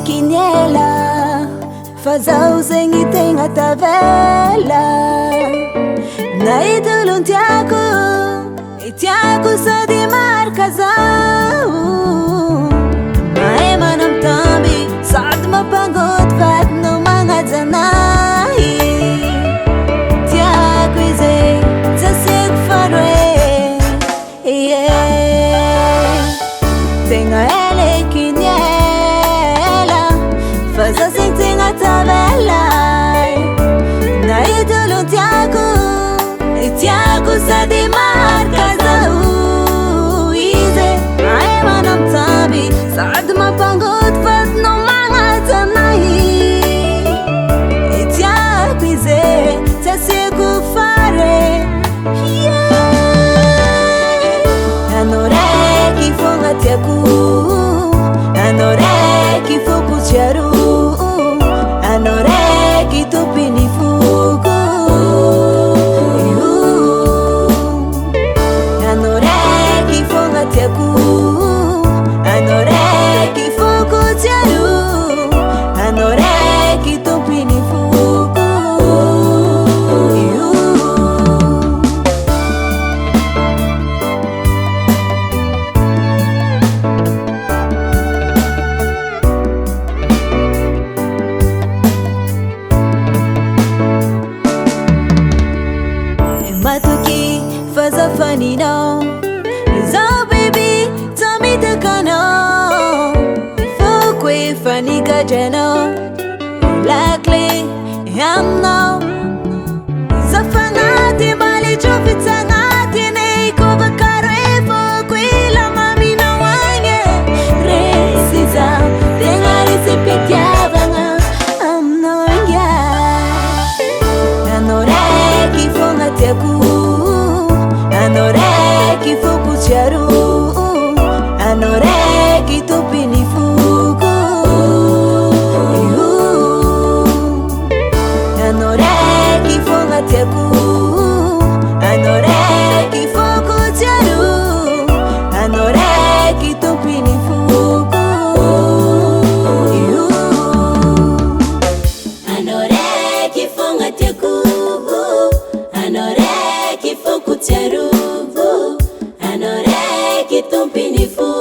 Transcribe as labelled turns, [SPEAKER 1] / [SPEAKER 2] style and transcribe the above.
[SPEAKER 1] kiniela fa zaho zegny tegna tavela na idolon tiako sady marika zaho mahay manamtamby sady mampangoty vatinao magnaja anahy tiako izy tsy asiako faroe tegna ele kiniela fa zaho zegny tegna tavela na idolon tiako sady marika zaho izy mahay manamtamby sady mampangoty vatinao magnaja anahy tiako izy tsy asiako fare anao raiky fogna tiako anao raiky foko tsiaro anao raiky tompiny foko anao raiky fogna tiako anao raiky foko tsiaro anao raiky tompiny foko matoky fa zafaninao izao baby tamidakanao foko efa nigadranao lakle aminao zafanaty mbaly trofitsanatyny kovakaro efoko ilamaminao agny resy zaho tegna resy mpitiavagna aminao inga anao raiky fogna tiako anao raiky foko tsiaro anao raiky tompiny foko anao raiky fogna tiako anao raiky foko tsiaro anao raiky tompiny foko anao raiky fogna tiako anao raiky foko tsiaro anao raiky tompiny foko